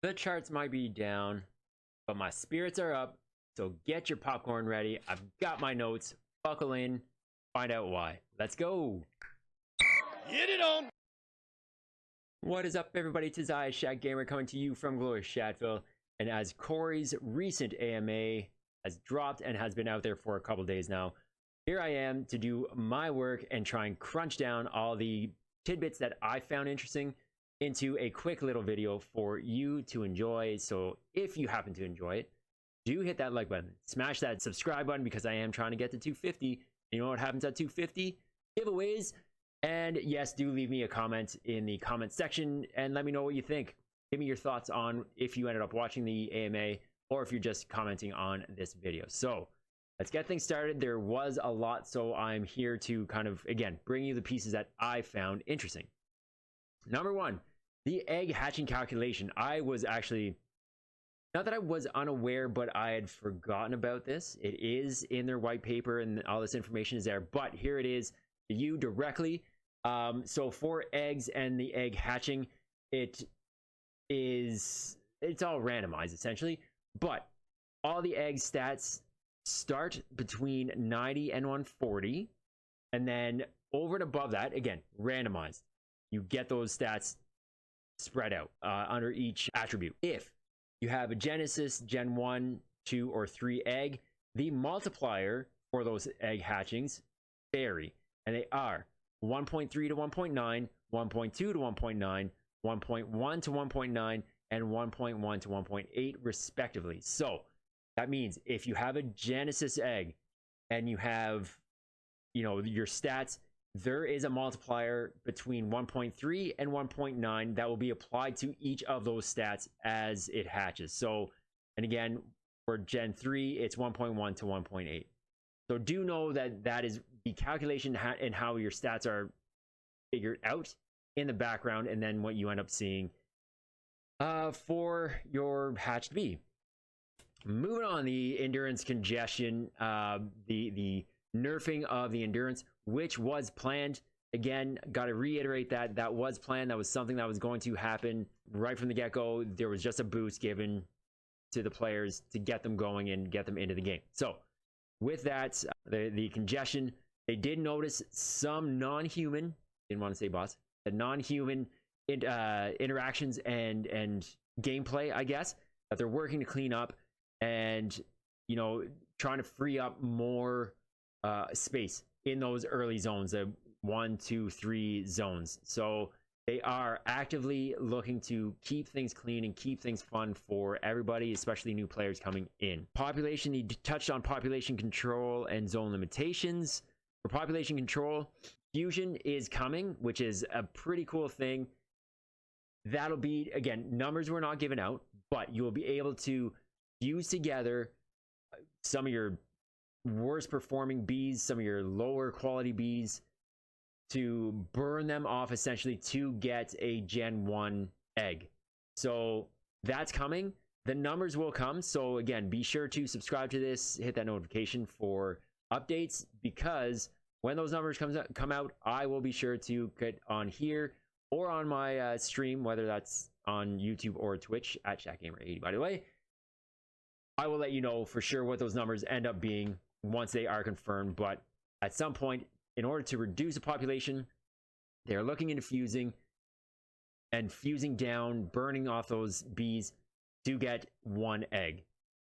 The charts might be down, but my spirits are up. So get your popcorn ready. I've got my notes. Buckle in. Find out why. Let's go. Get it on. What is up, everybody? Tis I, Shaq Gamer, coming to you from glorious Shatville. And as Corey's recent AMA has dropped and has been out there for a couple days now, here I am to do my work and try and crunch down all the tidbits that I found interesting into a quick little video for you to enjoy. So if you happen to enjoy it, do hit that like button, smash that subscribe button, because I am trying to get to 250. You know what happens at 250? Giveaways. And yes, do leave me a comment in the comment section and let me know what you think. Give me your thoughts on if you ended up watching the AMA or if you're just commenting on this video. So let's get things started. There was a lot, so I'm here to kind of, again, bring you the pieces that I found interesting. Number one, the egg hatching calculation. I was actually, not that I was unaware, but I had forgotten about this. It is in their white paper and all this information is there, but here it is to you directly. So for eggs and the egg hatching, it's all randomized essentially, but all the egg stats start between 90 and 140, and then over and above that, again, randomized. You get those stats spread out under each attribute. If you have a Genesis, Gen 1, 2, or 3 egg, the multiplier for those egg hatchings vary, and they are 1.3 to 1.9, 1.2 to 1.9, 1.1 to 1.9, and 1.1 to 1.8 respectively. So that means if you have a Genesis egg and you have, you know, your stats, there is a multiplier between 1.3 and 1.9 that will be applied to each of those stats as it hatches. So, and again, for Gen 3, it's 1.1 to 1.8. So do know that that is the calculation and how your stats are figured out in the background, and then what you end up seeing for your hatched bee. Moving on, the endurance congestion, the nerfing of the endurance, which was planned. Again, got to reiterate that that was planned. That was something that was going to happen right from the get-go. There was just a boost given to the players to get them going and get them into the game. So with that, the congestion, they did notice some non-human, didn't want to say bots, the non-human interactions and gameplay, I guess, that they're working to clean up and, you know, trying to free up more space in those early zones, the 1, 2, 3 zones. So they are actively looking to keep things clean and keep things fun for everybody, especially new players coming in. Population, he touched on population control and zone limitations. For population control, fusion is coming, which is a pretty cool thing. That'll be, again, numbers were not given out, but you will be able to fuse together some of your worst performing bees, some of your lower quality bees, to burn them off essentially to get a Gen 1 egg. So that's coming. The numbers will come. So again, be sure to subscribe to this, hit that notification for updates, because when those numbers come out, I will be sure to get on here or on my stream, whether that's on YouTube or Twitch at ShaqGamer80, by the way. I will let you know for sure what those numbers end up being once they are confirmed. But at some point, in order to reduce the population, they are looking into fusing and fusing down, burning off those bees to get 1 egg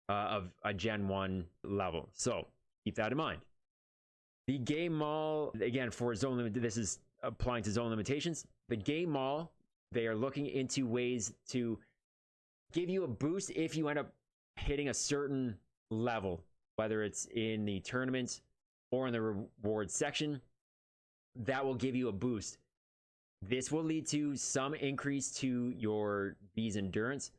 of a Gen 1 level. So keep that in mind. The game mall, again, for zone limit, this is applying to zone limitations. The game mall, they are looking into ways to give you a boost if you end up hitting a certain level, whether it's in the tournament or in the reward section. That will give you a boost. This will lead to some increase to your bee's endurance.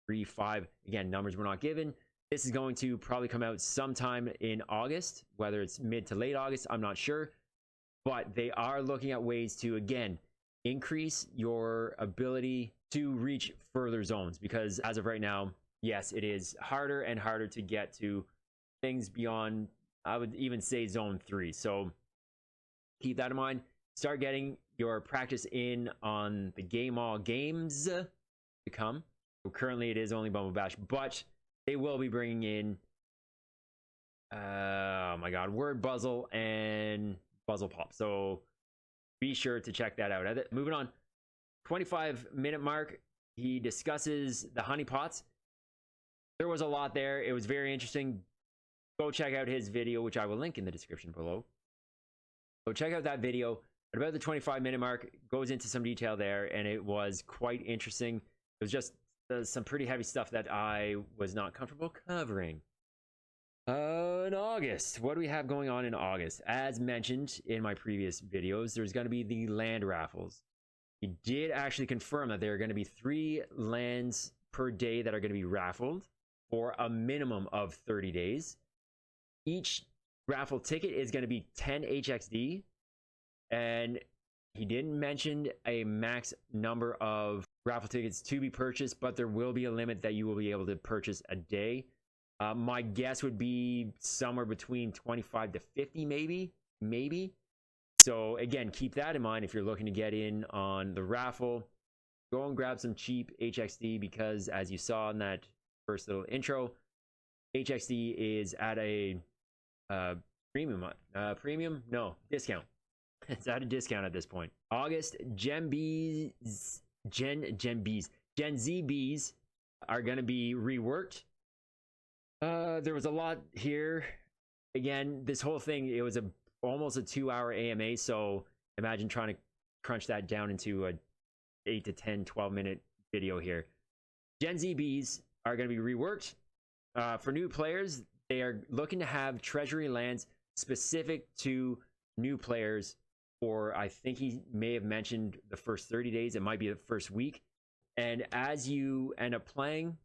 3, 5, again, numbers were not given. This is going to probably come out sometime in August, whether it's mid to late August, I'm not sure. But they are looking at ways to, again, increase your ability to reach further zones, because as of right now, yes, it is harder and harder to get to things beyond, I would even say, zone 3. So keep that in mind. Start getting your practice in on the game all games to come, Currently, it is only Bumble Bash, but they will be bringing in, oh my god, Word Buzzle and Buzzle Pop. So be sure to check that out. Moving on, 25-minute mark, he discusses the honey pots. There was a lot there. It was very interesting. Go check out his video, which I will link in the description below. So check out that video. At about the 25-minute mark, goes into some detail there, and it was quite interesting. It was just some pretty heavy stuff that I was not comfortable covering. In August, what do we have going on in August? As mentioned in my previous videos, there's going to be the land raffles. He did actually confirm that there are going to be 3 lands per day that are going to be raffled for a minimum of 30 days. Each raffle ticket is going to be 10 HXD, and he didn't mention a max number of raffle tickets to be purchased, but there will be a limit that you will be able to purchase a day. My guess would be somewhere between 25 to 50, maybe. So again, keep that in mind if you're looking to get in on the raffle. Go and grab some cheap HXD, because as you saw in that first little intro, HXD is at a discount. It's at a discount at this point. August, Gen Z bees are going to be reworked. There was a lot here. Again, this whole thing, it was almost a 2-hour AMA, so imagine trying to crunch that down into a 8 to 10, 12-minute video here. Gen Z bees are going to be reworked. For new players, they are looking to have treasury lands specific to new players, or I think he may have mentioned the first 30 days. It might be the first week. And as you end up playing,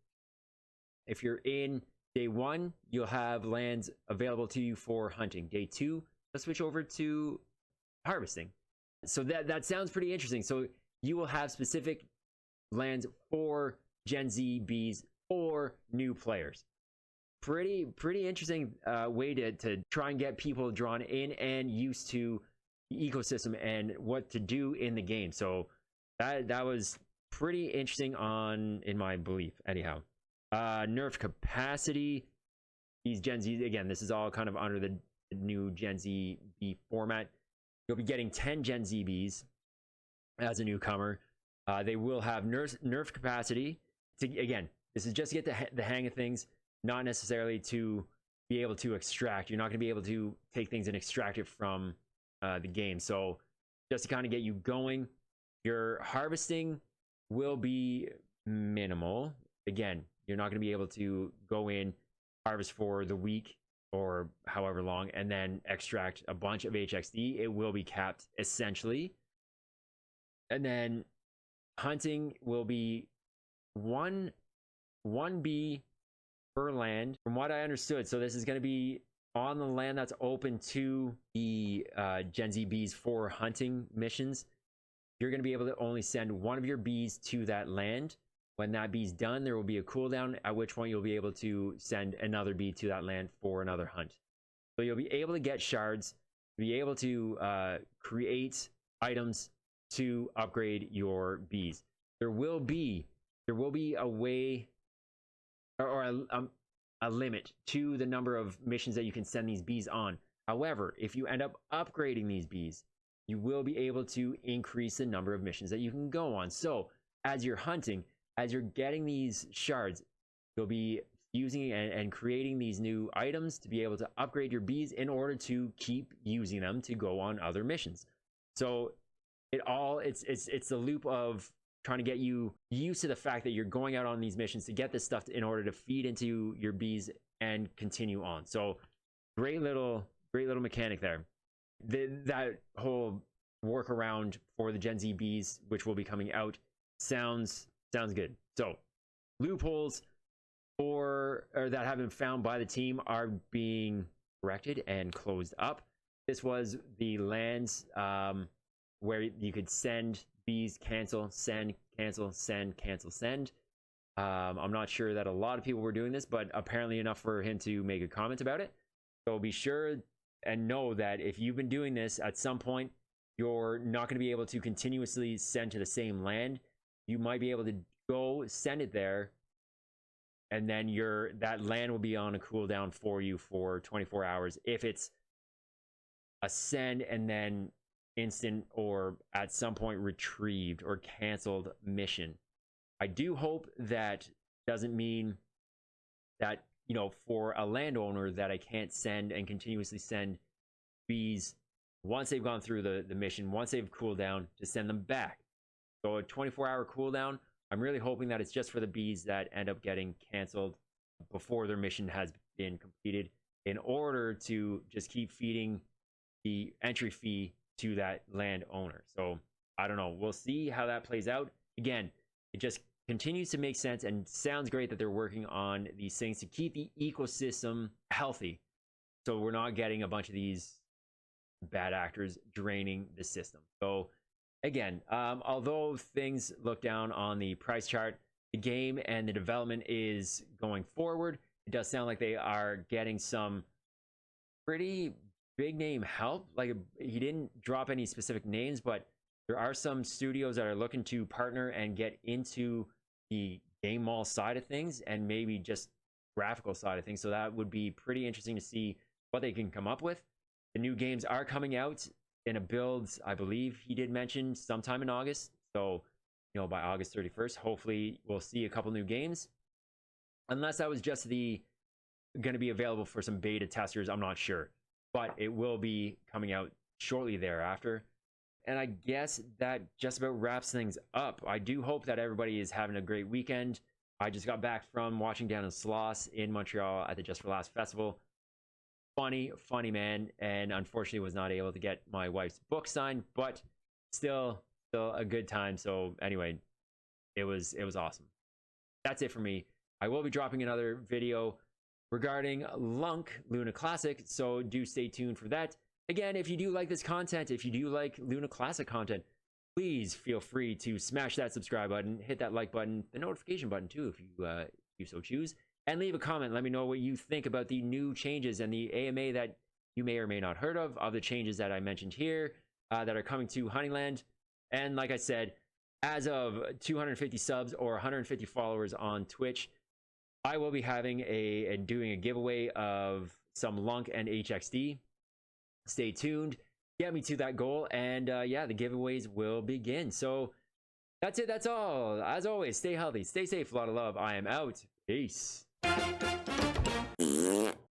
if you're in day 1, you'll have lands available to you for hunting. Day 2, let's switch over to harvesting. So that sounds pretty interesting. So you will have specific lands for Gen Z bees or new players. Pretty interesting way to try and get people drawn in and used to the ecosystem and what to do in the game. So that was pretty interesting in my belief, anyhow. Nerf capacity. These Gen Z, again, this is all kind of under the new Gen Z bee format. You'll be getting 10 Gen Z bees as a newcomer. They will have nerf capacity. Again, this is just to get the hang of things, not necessarily to be able to extract. You're not going to be able to take things and extract it from the game. So just to kind of get you going, your harvesting will be minimal. Again, you're not going to be able to go in, harvest for the week or however long, and then extract a bunch of HXD. It will be capped essentially. And then hunting will be one bee per land, from what I understood. So this is going to be on the land that's open to the Gen Z bees for hunting missions. You're going to be able to only send one of your bees to that land. When that bee's done, there will be a cooldown, at which point you'll be able to send another bee to that land for another hunt. So you'll be able to get shards, be able to create items to upgrade your bees. There will be a way or a limit to the number of missions that you can send these bees on. However, if you end up upgrading these bees, you will be able to increase the number of missions that you can go on. So as you're hunting, as you're getting these shards, you'll be using and creating these new items to be able to upgrade your bees in order to keep using them to go on other missions. So it's the loop of trying to get you used to the fact that you're going out on these missions to get this stuff in order to feed into your bees and continue on. So great little mechanic there. That whole workaround for the Gen Z bees, which will be coming out, sounds good. So loopholes or that have been found by the team are being corrected and closed up. This was the lands where you could send bees, cancel, send, cancel, send, cancel, send. I'm not sure that a lot of people were doing this, but apparently enough for him to make a comment about it. So be sure and know that if you've been doing this, at some point you're not going to be able to continuously send to the same land. You might be able to go send it there, and then that land will be on a cooldown for you for 24 hours if it's a send and then instant or at some point retrieved or canceled mission. I do hope that doesn't mean that, you know, for a landowner that I can't send and continuously send bees once they've gone through the mission, once they've cooled down, to send them back. So a 24-hour cooldown, I'm really hoping that it's just for the bees that end up getting canceled before their mission has been completed, in order to just keep feeding the entry fee to that landowner. So I don't know. We'll see how that plays out. Again, it just continues to make sense and sounds great that they're working on these things to keep the ecosystem healthy, so we're not getting a bunch of these bad actors draining the system. So again, although things look down on the price chart, the game and the development is going forward. It does sound like they are getting some pretty big name help. Like, he didn't drop any specific names, but there are some studios that are looking to partner and get into the game mall side of things, and maybe just graphical side of things. So that would be pretty interesting to see what they can come up with. The new games are coming out in a build, I believe he did mention, sometime in August. So, you know, by August 31st, hopefully we'll see a couple new games. Unless that was just going to be available for some beta testers, I'm not sure. But it will be coming out shortly thereafter. And I guess that just about wraps things up. I do hope that everybody is having a great weekend. I just got back from watching Down in Sloss in Montreal at the Just for Laughs festival. Funny man, and unfortunately was not able to get my wife's book signed, but still a good time. So anyway, it was awesome. That's it for me. I will be dropping another video regarding Lunk Luna Classic, so do stay tuned for that. Again, if you do like this content, if you do like Luna Classic content, please feel free to smash that subscribe button, hit that like button, the notification button too, if you so choose, and leave a comment. Let me know what you think about the new changes and the AMA that you may or may not heard of the changes that I mentioned here that are coming to Honeyland. And like I said, as of 250 subs or 150 followers on Twitch, I will be having doing a giveaway of some Lunk and HXD. Stay tuned, get me to that goal, and yeah, the giveaways will begin. So that's it, that's all. As always, stay healthy, stay safe, a lot of love. I am out. Peace.